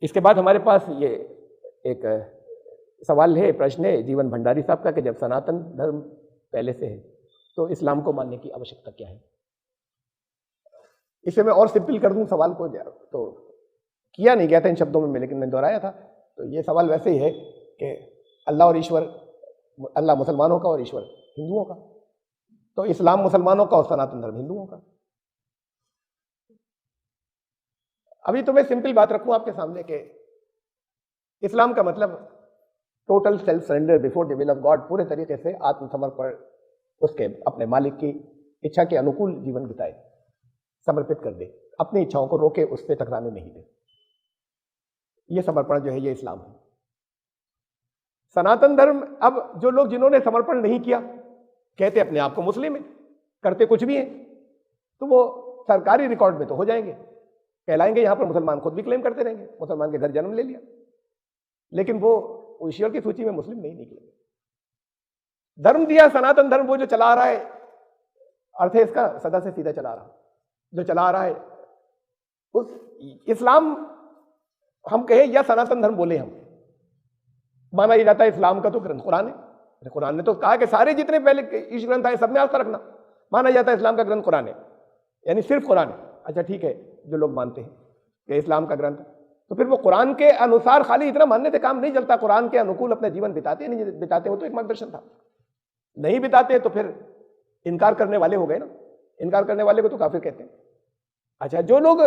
इसके बाद हमारे पास ये एक सवाल है, प्रश्न है जीवन भंडारी साहब का कि जब सनातन धर्म पहले से है तो इस्लाम को मानने की आवश्यकता क्या है। इसे मैं और सिंपल कर दूं सवाल को, तो किया नहीं गया था इन शब्दों में, लेकिन मैंने दोहराया था। तो ये सवाल वैसे ही है कि अल्लाह और ईश्वर, अल्लाह मुसलमानों का और ईश्वर हिंदुओं का, तो इस्लाम मुसलमानों का और सनातन धर्म हिंदुओं का। अभी तो मैं सिंपल बात रखूं आपके सामने कि इस्लाम का मतलब total self surrender before the will of God, पूरे तरीके से आत्मसमर्पण, उसके अपने मालिक की इच्छा के अनुकूल जीवन बिताए, समर्पित कर दे, अपनी इच्छाओं को रोके, उससे टकराने नहीं दे। यह समर्पण जो है ये इस्लाम है। सनातन धर्म, अब जो लोग जिन्होंने समर्पण नहीं किया, कहते अपने आप को मुस्लिम है, करते कुछ भी है, तो वो सरकारी रिकॉर्ड में तो हो जाएंगे, कहलाएंगे, यहां पर मुसलमान खुद भी क्लेम करते रहेंगे, मुसलमान के घर जन्म ले लिया, लेकिन वो ईश्वर की सूची में मुस्लिम नहीं निकलेंगे। धर्म दिया सनातन धर्म, वो जो चला रहा है, अर्थ है इसका सदा से सीधा चला रहा, जो चला रहा है उस इस्लाम हम कहे या सनातन धर्म बोले, हम माना ही जाता है इस्लाम का तो ग्रंथ कुरान है। कुरान ने तो कहा कि सारे जितने पहले ईश ग्रंथ आए सब में आस्था रखना, माना जाता है इस्लाम का ग्रंथ कुरान है, यानी सिर्फ कुरान है। अच्छा ठीक है, जो लोग मानते हैं कि इस्लाम का ग्रंथ, तो फिर वो कुरान के अनुसार खाली इतना मानने से काम नहीं चलता, कुरान के अनुकूल अपना जीवन बिताते नहीं बिताते, वो तो एक मार्गदर्शन था, नहीं बिताते तो फिर इनकार करने वाले हो गए ना, इनकार करने वाले को तो काफिर कहते हैं। अच्छा, जो लोग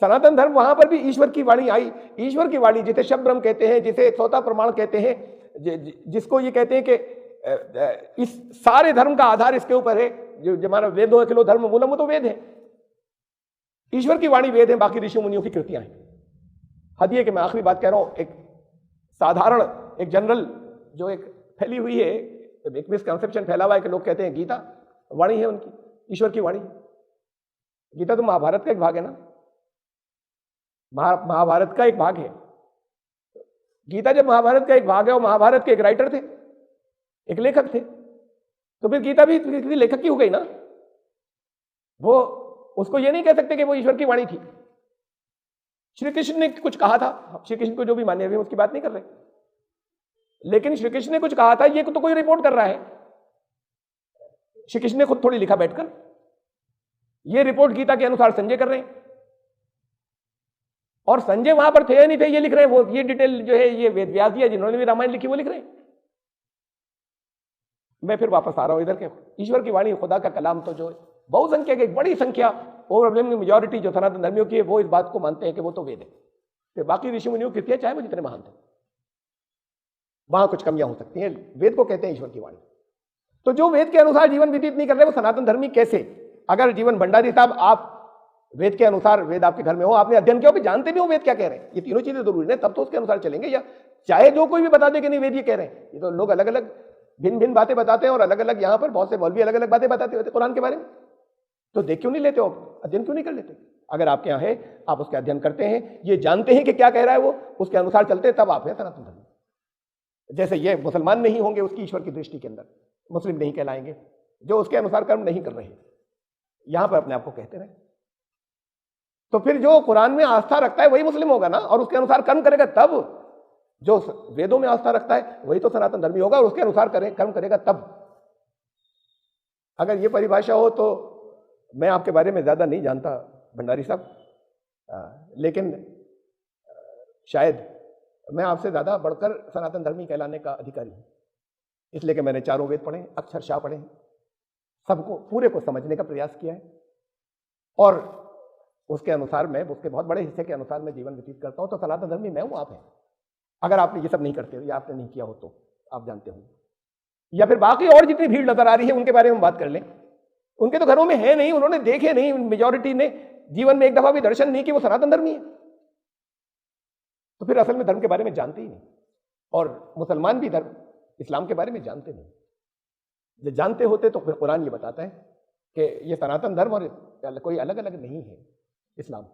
सनातन धर्म, वहां पर भी ईश्वर की वाणी आई, ईश्वर की वाणी जिसे शब्द ब्रह्म कहते हैं, जिसे सौता प्रमाण कहते हैं, जिसको ये कहते हैं कि इस सारे धर्म का आधार इसके ऊपर है, जो हमारा वेदों किलो धर्म मूलम, वो तो वेद है, ईश्वर की वाणी वेद है, बाकी ऋषि मुनियों की कृतियां हैं। हद ये कि मैं आखिरी बात कह रहा हूं, एक साधारण, एक जनरल जो एक फैली हुई है, एक मिसकंसेप्शन फैला हुआ है कि लोग कहते हैं गीता वाणी है उनकी, ईश्वर की वाणी। गीता तो महाभारत का एक भाग है ना, महाभारत का एक भाग है। गीता जब महाभारत का एक भाग है और महाभारत के एक राइटर थे, एक लेखक थे, तो फिर गीता भी किसी लेखक की हो गई ना। वो उसको ये नहीं कह सकते कि वो ईश्वर की वाणी थी। श्री कृष्ण ने कुछ कहा था, श्री कृष्ण को जो भी माने हुए उसकी बात नहीं कर रहे, लेकिन श्री कृष्ण ने कुछ कहा था, ये तो कोई रिपोर्ट कर रहा है। श्री कृष्ण ने खुद थोड़ी लिखा बैठकर, ये रिपोर्ट गीता के अनुसार संजय कर रहे हैं, और संजय वहां पर थे या नहीं थे ये लिख रहे हैं। वो ये डिटेल जो है ये वेद व्यास जी जिन्होंने भी रामायण लिखी वो लिख रहे हैं। मैं फिर वापस आ रहा हूं इधर के, ईश्वर की वाणी, खुदा का कलाम, तो जो बहुसंख्यक एक बड़ी संख्या, ओवरवेलमिंग मेजॉरिटी जो सनातन धर्मियों की है, वो इस बात को मानते हैं कि वो तो वेद है। फिर बाकी ऋषि मुनियों की कृतियां चाहे वो जितने महान थे, वहां कुछ कमियां हो सकती हैं, वेद को कहते हैं ईश्वर की वाणी। तो जो वेद के अनुसार जीवन व्यतीत नहीं कर रहे वो सनातन धर्मी कैसे? अगर जीवन भंडारी साहब आप वेद के अनुसार, वेद आपके घर में हो, आपने अध्ययन किया, भी जानते भी हो वेद क्या कह रहे हैं, ये तीनों चीजें जरूरी है, तब तो उसके अनुसार चलेंगे। या चाहे जो कोई भी बता दे कि नहीं वेद ये कह रहे हैं, ये तो लोग अलग अलग भिन्न भिन्न बातें बताते हैं, और अलग अलग यहाँ पर बहुत से मौलवी अलग अलग बातें बताते होते कुरान के बारे में। तो देख क्यों नहीं लेते हो, अध्ययन क्यों नहीं कर लेते? अगर आपके यहाँ है, आप उसका अध्ययन करते हैं, ये जानते हैं कि क्या कह रहा है वो, उसके अनुसार चलते हैं, तब आप हैं सनातन धर्म। जैसे ये मुसलमान नहीं होंगे उसकी ईश्वर की दृष्टि के अंदर, मुस्लिम नहीं कहलाएंगे, जो उसके अनुसार कर्म नहीं कर रहे, यहां पर अपने आप को कहते रहे। तो फिर जो कुरान में आस्था रखता है वही मुस्लिम होगा ना, और उसके अनुसार कर्म करेगा, तब जो वेदों में आस्था रखता है वही तो सनातन धर्मी होगा, और उसके अनुसार कर्म करेगा तब। अगर ये परिभाषा हो तो मैं आपके बारे में ज्यादा नहीं जानता भंडारी साहब, लेकिन शायद मैं आपसे ज्यादा बढ़कर सनातन धर्मी कहलाने का अधिकारी हूं, इसलिए कि मैंने चारों वेद पढ़े, अक्षरशः पढ़े, सबको पूरे को समझने का प्रयास किया है, और उसके अनुसार मैं, उसके बहुत बड़े हिस्से के अनुसार मैं जीवन व्यतीत करता हूं। तो सनातन धर्मी मैं हूं, आप हैं। अगर आपने ये सब नहीं करते हो या आपने नहीं किया हो तो आप जानते हो, या फिर बाकी और जितनी भीड़ नजर आ रही है उनके बारे में बात कर लें, उनके तो घरों में है नहीं, उन्होंने देखे नहीं, मेजॉरिटी ने जीवन में एक दफा भी दर्शन नहीं कि वो सनातन धर्मी है, तो फिर असल में धर्म के बारे में जानते ही नहीं। और मुसलमान भी धर्म इस्लाम के बारे में जानते नहीं। जब जानते होते तो फिर कुरान ये बताता है कि ये सनातन धर्म और कोई अलग अलग नहीं है, इस्लाम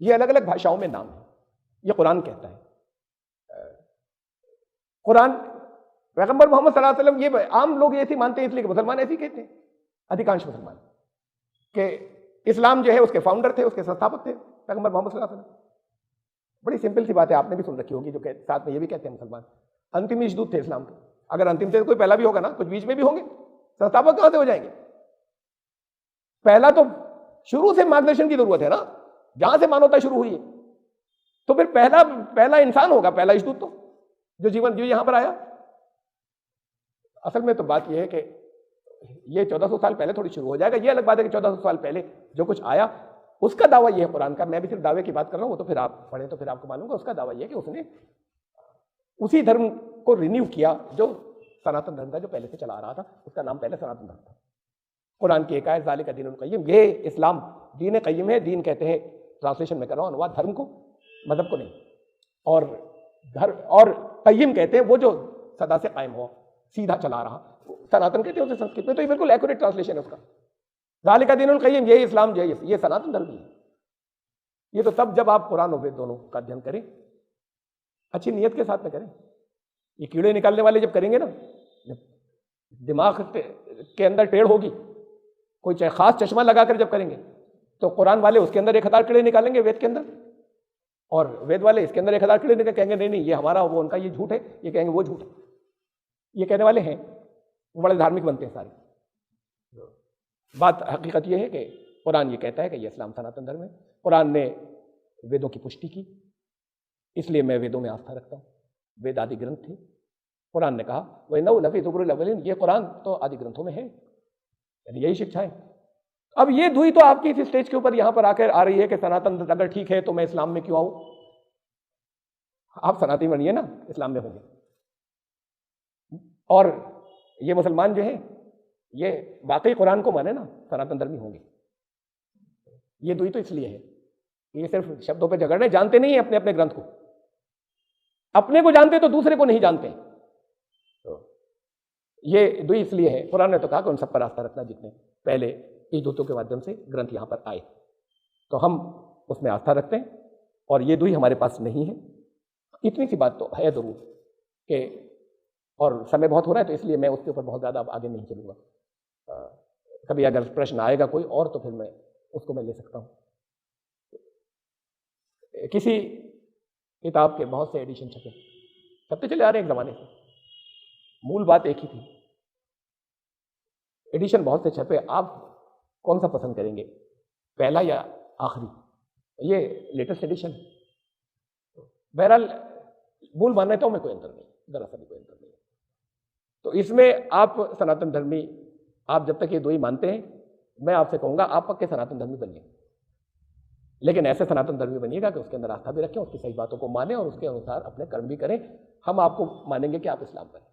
ये अलग अलग भाषाओं में नाम है, ये कुरान कहता है। कुरान, पैगंबर मोहम्मद सल्लल्लाहु अलैहि वसल्लम, ये आम लोग ऐसे मानते हैं, इसलिए मुसलमान ऐसे ही कहते हैं, अधिकांश मुसलमान, कि इस्लाम जो है उसके फाउंडर थे, उसके संस्थापक थे पैगंबर मोहम्मद सल्लल्लाहु अलैहि वसल्लम। बड़ी सिंपल सी बात है, आपने भी सुन रखी होगी, जो साथ में ये भी कहते हैं मुसलमान अंतिम ईशदूत थे इस्लाम के। अगर अंतिम से कोई पहला भी होगा ना, कुछ बीच में भी होंगे, संस्थापक कहां से हो जाएंगे? पहला तो शुरू से मार्गदर्शन की जरूरत है ना, जहां से मानवता शुरू हुई है। तो फिर पहला इंसान होगा, पहला ईशदूत तो जो जीवन जो यहां पर आया। असल में तो बात यह है कि ये 1400 साल पहले थोड़ी शुरू हो जाएगा। ये अलग बात है कि 1400 साल पहले जो कुछ आया उसका दावा यह है कुरान का। मैं भी सिर्फ दावे की बात कर रहा हूं, वो तो फिर आप पढ़े तो फिर आपको मालूम। उसका दावा यह है कि उसने उसी धर्म को रिन्यू किया जो सनातन धर्म था, जो पहले से चला आ रहा था। उसका नाम पहले सनातन धर्म था। कुरान की एक आयत ज़ालिका दीनुल क़य्यिम, ये इस्लाम दीन क़य्यिम है। दीन कहते हैं, ट्रांसलेशन में कर रहा हूं अनुवाद, धर्म को, मजहब को नहीं। और क़य्यिम कहते हैं वो जो सदा से कायम हो, सीधा चला रहा। सनातन कहते हैं उसे संस्कृत में, तो ये बिल्कुल एक्यूरेट ट्रांसलेशन है उसका। ज़ालिका दीनुल क़य्यिम, ये इस्लाम, ये सनातन धर्म ही है। ये तो तब जब आप कुरान और वेद दोनों का अध्ययन करें, अच्छी नीयत के साथ में करें। ये कीड़े निकालने वाले जब करेंगे ना, जब दिमाग के अंदर टेढ़ होगी, कोई खास चश्मा लगाकर जब करेंगे, तो कुरान वाले उसके अंदर 1000 कीड़े निकालेंगे वेद के अंदर, और वेद वाले इसके अंदर 1000 कीड़े निकाल, कहेंगे नहीं ये हमारा, वो उनका, ये झूठ है, ये कहेंगे वो झूठ है। ये कहने वाले हैं, वो बड़े धार्मिक बनते हैं सारे। बात हकीकत ये है कि कुरान ये कहता है कि ये इस्लाम सनातन धर्म है। कुरान ने वेदों की पुष्टि की, इसलिए मैं वेदों में आस्था रखता हूँ। वेद आदि ग्रंथ थे। कुरान ने कहा वह नौ लफी ज़ुबुरुल अव्वलीन, ये कुरान तो आदि ग्रंथों में है, यानी यही शिक्षा है। अब ये धुई तो आपकी इस स्टेज के ऊपर यहां पर आकर आ रही है कि सनातन अगर ठीक है तो मैं इस्लाम में क्यों आऊं? आप सनातनी बनिए ना, इस्लाम में होंगे। और ये मुसलमान जो है ये वाकई कुरान को माने ना, सनातन धर्मी होंगे। ये दुई तो इसलिए है, ये सिर्फ शब्दों पर झगड़ने, जानते नहीं है अपने अपने ग्रंथ को। अपने को जानते तो दूसरे को नहीं जानते। तो ये दुई इसलिए है, कुरान ने तो कहा कि उन सब पर आस्था रखना जितने पहले ईशदूतों के माध्यम से ग्रंथ यहां पर आए, तो हम उसमें आस्था रखते हैं। और ये दुई हमारे पास नहीं है। इतनी सी बात तो है जरूर कि, और समय बहुत हो रहा है तो इसलिए मैं उसके ऊपर बहुत ज़्यादा आगे नहीं चलूँगा। कभी अगर प्रश्न आएगा कोई और तो फिर मैं उसको मैं ले सकता हूँ। किसी किताब के बहुत से एडिशन छपते चले आ रहे हैं एक ज़माने से, मूल बात एक ही थी। एडिशन बहुत से छपे, आप कौन सा पसंद करेंगे, पहला या आखिरी? ये लेटेस्ट एडिशन है। बहरहाल मूल मान्यताओं में कोई अंतर नहीं, दरअसल भी कोई अंतर नहीं। तो इसमें आप सनातन धर्मी, आप जब तक ये दो ही मानते हैं, मैं आपसे कहूँगा आप पक्के सनातन धर्मी बनिए। लेकिन ऐसे सनातन धर्मी बनिएगा कि उसके अंदर आस्था भी रखें, उसकी सही बातों को माने और उसके अनुसार अपने कर्म भी करें। हम आपको मानेंगे कि आप इस्लाम पर हैं।